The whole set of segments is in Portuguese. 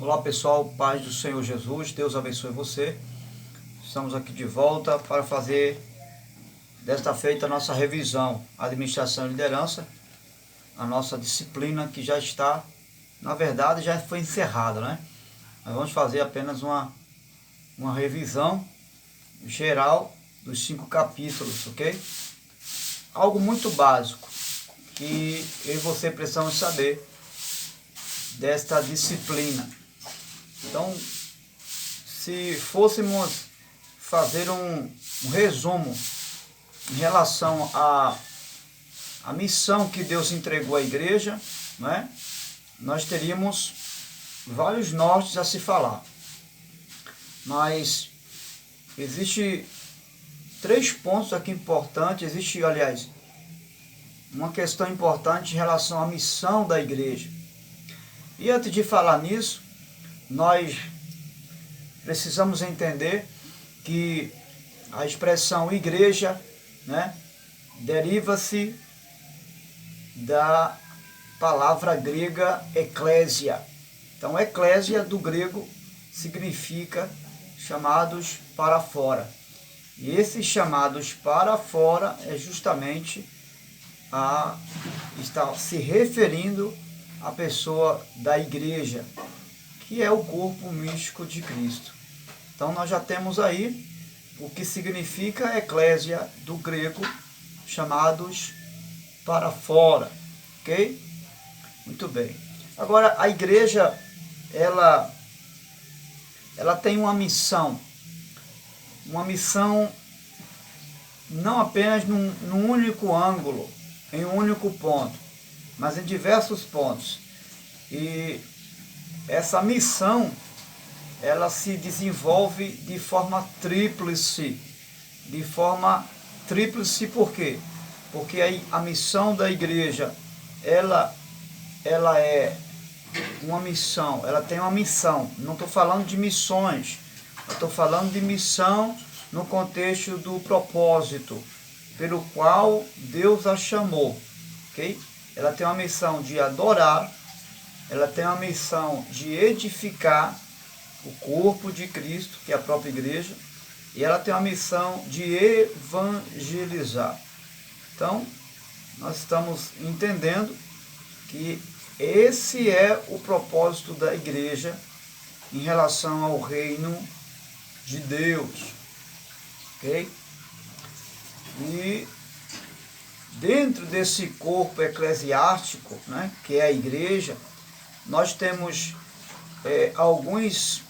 Olá pessoal, paz do Senhor Jesus, Deus abençoe você. Estamos aqui de volta para fazer desta feita a nossa revisão, administração e liderança, a nossa disciplina que já está, na verdade já foi encerrada, né? Nós vamos fazer apenas uma revisão geral dos 5 capítulos, ok? Algo muito básico que eu e você precisamos saber desta disciplina. Então, se fôssemos fazer um resumo em relação à missão que Deus entregou à igreja, né? Nós teríamos vários nortes a se falar. Mas existe 3 pontos aqui importantes, existe, aliás, uma questão importante em relação à missão da igreja. E antes de falar nisso, nós precisamos entender que a expressão igreja, né, deriva-se da palavra grega eclésia. Então, eclésia do grego significa chamados para fora. E esses chamados para fora é justamente está se referindo à pessoa da igreja, que é o corpo místico de Cristo. Então nós já temos aí o que significa eclésia do grego, chamados para fora, ok? Muito bem. Agora a igreja, ela tem uma missão não apenas num único ângulo, em um único ponto, mas em diversos pontos. E essa missão, ela se desenvolve de forma tríplice. Por quê? Porque a missão da igreja, ela é uma missão, ela tem uma missão. Não estou falando de missões, eu estou falando de missão no contexto do propósito pelo qual Deus a chamou, ok? Ela tem uma missão de adorar, ela tem uma missão de edificar o corpo de Cristo, que é a própria igreja, e ela tem uma missão de evangelizar. Então, nós estamos entendendo que esse é o propósito da igreja em relação ao reino de Deus, ok? E dentro desse corpo eclesiástico, né, que é a igreja, nós temos alguns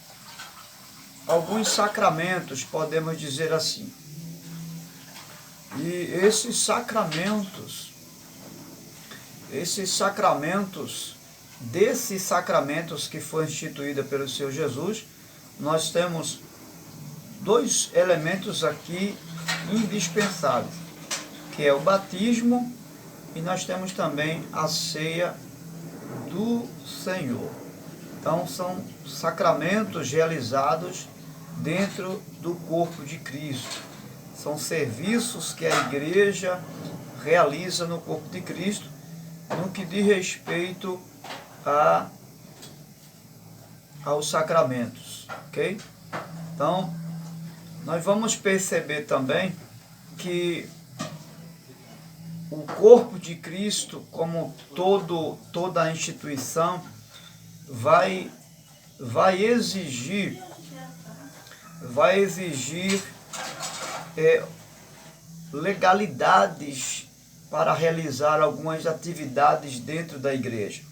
sacramentos, podemos dizer assim. E esses sacramentos, desses sacramentos que foi instituída pelo Senhor Jesus, nós temos 2 elementos aqui indispensáveis, que é o batismo, e nós temos também a ceia do Senhor. Então são sacramentos realizados dentro do corpo de Cristo. São serviços que a igreja realiza no corpo de Cristo, no que diz respeito aos sacramentos, ok? Então, nós vamos perceber também que o corpo de Cristo, como toda a instituição, vai exigir legalidades para realizar algumas atividades dentro da igreja.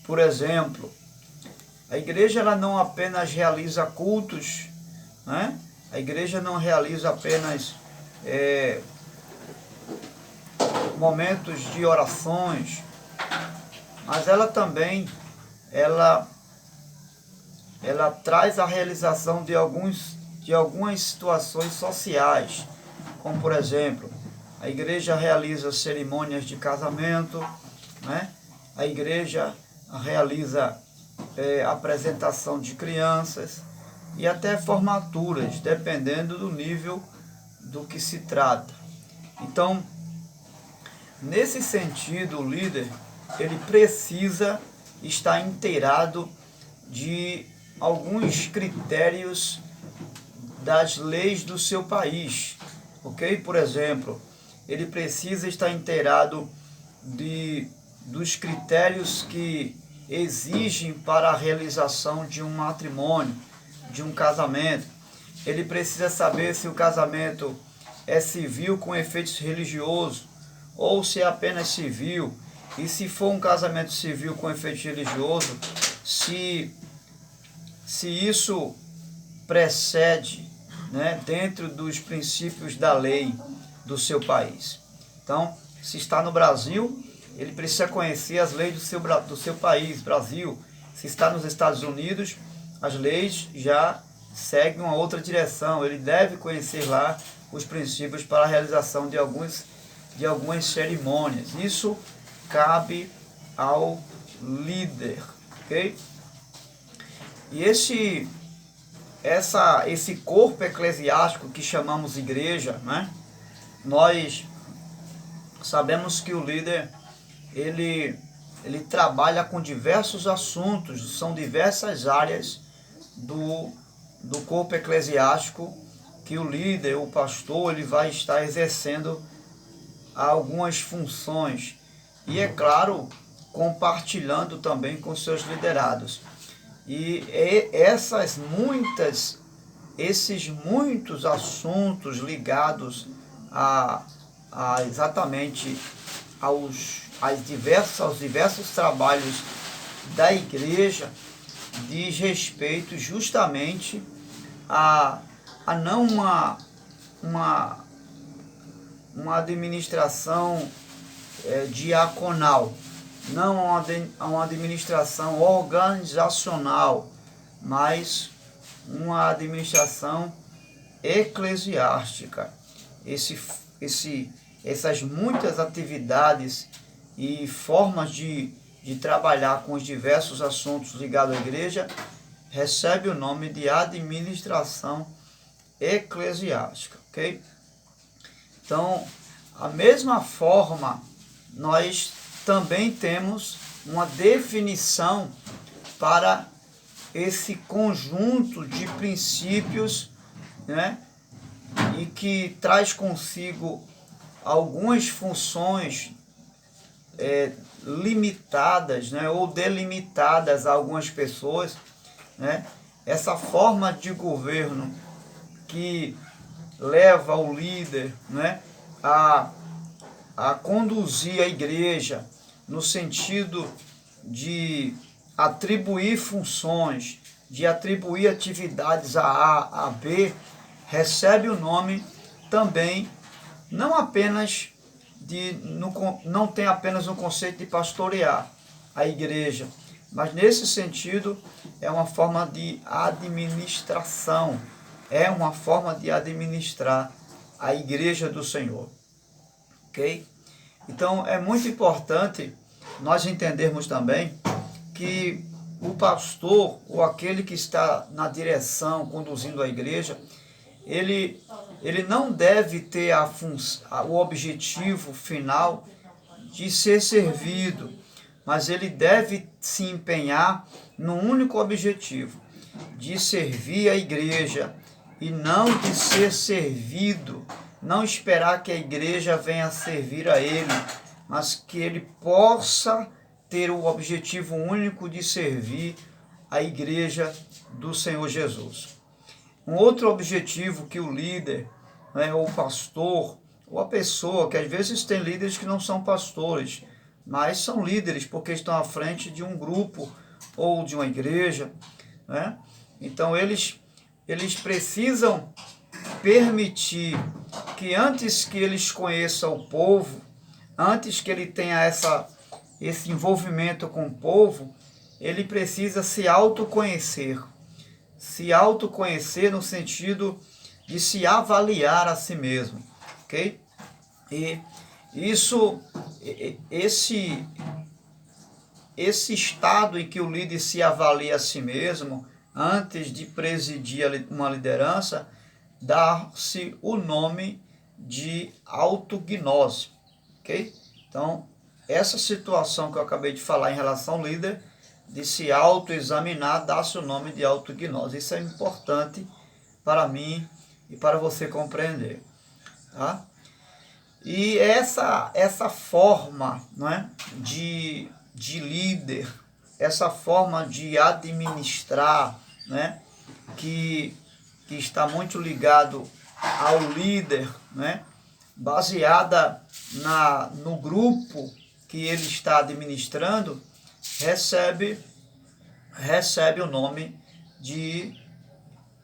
Por exemplo, a igreja ela não apenas realiza cultos, né? A igreja não realiza apenas momentos de orações, mas ela também traz a realização de algumas situações sociais, como por exemplo, a igreja realiza cerimônias de casamento, né? A igreja realiza apresentação de crianças e até formaturas, dependendo do nível do que se trata. Então, nesse sentido, o líder ele precisa estar inteirado de alguns critérios das leis do seu país, ok? Por exemplo, ele precisa estar inteirado dos critérios que exigem para a realização de um matrimônio, de um casamento. Ele precisa saber se o casamento é civil com efeitos religiosos ou se é apenas civil. E se for um casamento civil com efeito religioso, se isso precede, né, dentro dos princípios da lei do seu país. Então, se está no Brasil, ele precisa conhecer as leis do seu país, Brasil. Se está nos Estados Unidos, as leis já seguem uma outra direção. Ele deve conhecer lá os princípios para a realização de algumas cerimônias. Isso cabe ao líder, ok? E esse corpo eclesiástico que chamamos igreja, né? Nós sabemos que o líder ele trabalha com diversos assuntos, são diversas áreas do corpo eclesiástico que o líder, o pastor, ele vai estar exercendo algumas funções. E é claro, compartilhando também com seus liderados. E esses muitos assuntos ligados exatamente aos diversos trabalhos da igreja diz respeito justamente a não uma administração diaconal, não uma administração organizacional, mas uma administração eclesiástica. Essas muitas atividades e formas de trabalhar com os diversos assuntos ligados à igreja recebe o nome de administração eclesiástica, ok? Então, a mesma forma, nós também temos uma definição para esse conjunto de princípios, né? E que traz consigo algumas funções limitadas, né? Ou delimitadas a algumas pessoas, né? Essa forma de governo que leva o líder, né, a conduzir a igreja no sentido de atribuir funções, de atribuir atividades a B, recebe o nome também, não tem apenas um conceito de pastorear a igreja, mas nesse sentido é uma forma de administração, é uma forma de administrar a igreja do Senhor, ok? Então é muito importante nós entendermos também que o pastor, ou aquele que está na direção, conduzindo a igreja, ele não deve ter o objetivo final de ser servido, mas ele deve se empenhar no único objetivo, de servir a igreja e não de ser servido, não esperar que a igreja venha servir a ele, mas que ele possa ter o objetivo único de servir a igreja do Senhor Jesus. Um outro objetivo que o líder, né, ou o pastor, ou a pessoa, que às vezes tem líderes que não são pastores, mas são líderes porque estão à frente de um grupo ou de uma igreja, né? Então eles precisam permitir que antes que eles conheçam o povo, antes que ele tenha esse envolvimento com o povo, ele precisa se autoconhecer. Se autoconhecer no sentido de se avaliar a si mesmo, ok? E esse estado em que o líder se avalia a si mesmo, antes de presidir uma liderança, dá-se o nome de autognose, ok? Então, essa situação que eu acabei de falar em relação ao líder de se autoexaminar, dá-se o nome de autognose. Isso é importante para mim e para você compreender. Tá? E essa forma, não é, de líder, essa forma de administrar, né, que está muito ligado ao líder, né, baseada no grupo que ele está administrando, recebe o nome de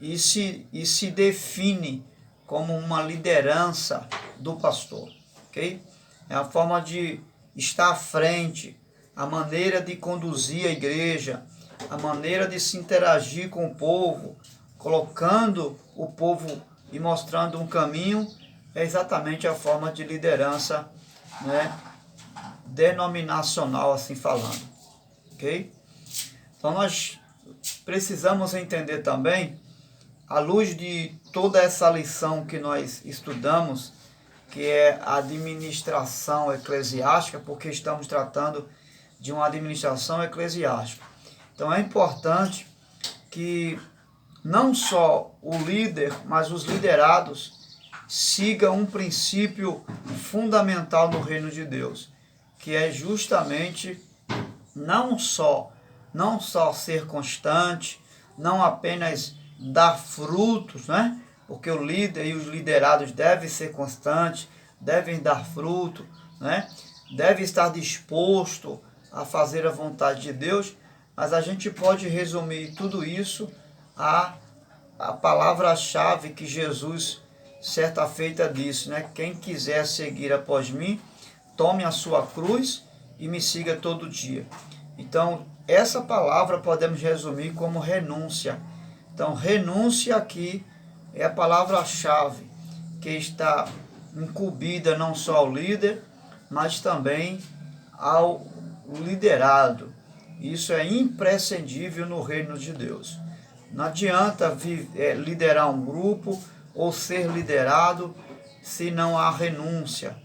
e se define como uma liderança do pastor, ok? É a forma de estar à frente, a maneira de conduzir a igreja, a maneira de se interagir com o povo, colocando o povo e mostrando um caminho, é exatamente a forma de liderança, né, denominacional, assim falando, ok? Então nós precisamos entender também, à luz de toda essa lição que nós estudamos, que é a administração eclesiástica, porque estamos tratando de uma administração eclesiástica. Então é importante que não só o líder, mas os liderados sigam um princípio fundamental no reino de Deus, que é justamente não só ser constante, não apenas dar frutos, né? Porque o líder e os liderados devem ser constantes, devem dar fruto, né? Deve estar disposto a fazer a vontade de Deus, mas a gente pode resumir tudo isso a palavra-chave que Jesus certa feita disse, né? Quem quiser seguir após mim, tome a sua cruz e me siga todo dia. Então, essa palavra podemos resumir como renúncia. Então, renúncia aqui é a palavra-chave que está incumbida não só ao líder, mas também ao liderado. Isso é imprescindível no reino de Deus. Não adianta liderar um grupo ou ser liderado se não há renúncia,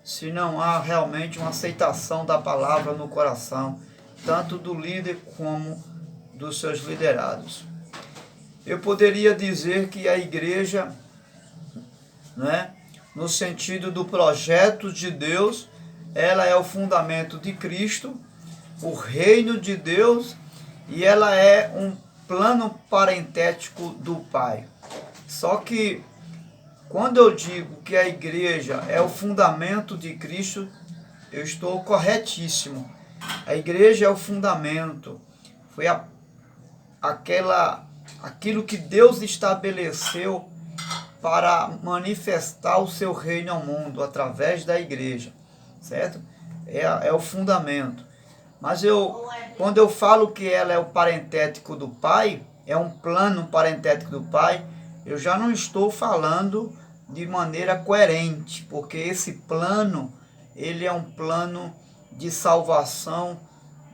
se não há realmente uma aceitação da palavra no coração, tanto do líder como dos seus liderados. Eu poderia dizer que a igreja, né, no sentido do projeto de Deus, ela é o fundamento de Cristo, o reino de Deus, e ela é um plano parentético do Pai. Só que quando eu digo que a igreja é o fundamento de Cristo, eu estou corretíssimo. A igreja é o fundamento, foi aquilo que Deus estabeleceu para manifestar o seu reino ao mundo através da igreja, certo? É o fundamento. Mas quando eu falo que ela é o parentético do Pai, é um plano parentético do Pai, eu já não estou falando de maneira coerente, porque esse plano, ele é um plano de salvação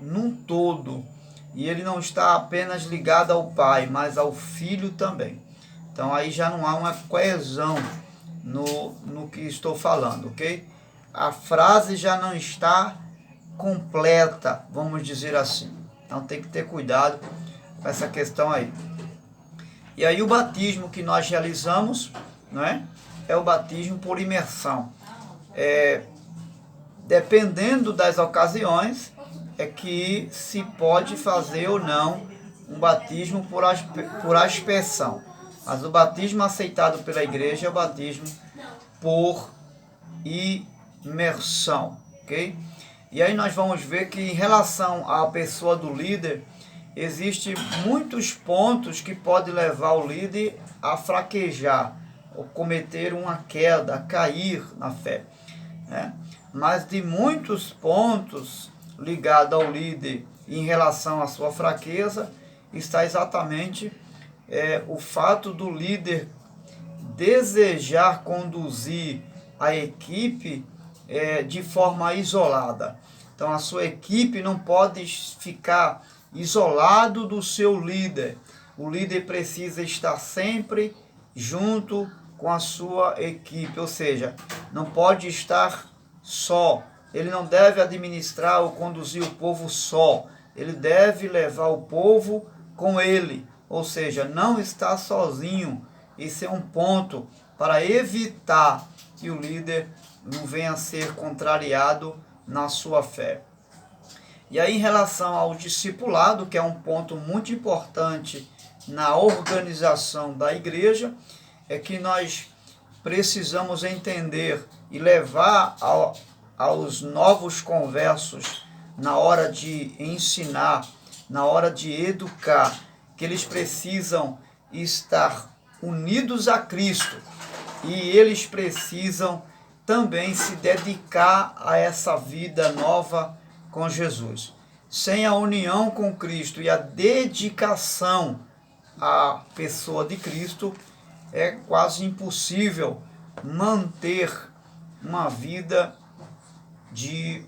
num todo. E ele não está apenas ligado ao Pai, mas ao Filho também. Então aí já não há uma coesão no que estou falando, ok? A frase já não está completa, vamos dizer assim. Então tem que ter cuidado com essa questão aí. E aí o batismo que nós realizamos, né, é o batismo por imersão. Dependendo das ocasiões, é que se pode fazer ou não um batismo por aspersão. Mas o batismo aceitado pela igreja é o batismo por imersão, ok? E aí nós vamos ver que em relação à pessoa do líder, existem muitos pontos que podem levar o líder a fraquejar, ou cometer uma queda, a cair na fé, né? Mas de muitos pontos ligados ao líder em relação à sua fraqueza, está exatamente o fato do líder desejar conduzir a equipe de forma isolada. Então a sua equipe não pode ficar isolado do seu líder. O líder precisa estar sempre junto com a sua equipe, ou seja, não pode estar só. Ele não deve administrar ou conduzir o povo só, ele deve levar o povo com ele, ou seja, não estar sozinho. Isso é um ponto para evitar que o líder não venha a ser contrariado na sua fé. E aí, em relação ao discipulado, que é um ponto muito importante na organização da igreja, é que nós precisamos entender e levar aos novos conversos, na hora de ensinar, na hora de educar, que eles precisam estar unidos a Cristo e eles precisam também se dedicar a essa vida nova com Jesus. Sem a união com Cristo e a dedicação à pessoa de Cristo, é quase impossível manter uma vida de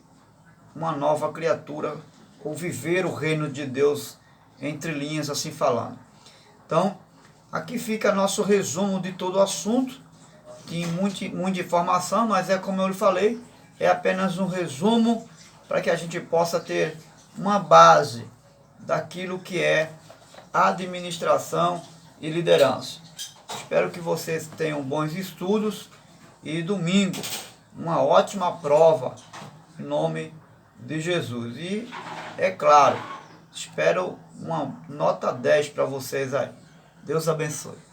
uma nova criatura ou viver o reino de Deus entre linhas, assim falando. Então, aqui fica nosso resumo de todo o assunto, de muita informação, mas é como eu lhe falei, é apenas um resumo para que a gente possa ter uma base daquilo que é administração e liderança. Espero que vocês tenham bons estudos e domingo uma ótima prova em nome de Jesus. E, é claro, espero uma nota 10 para vocês aí. Deus abençoe.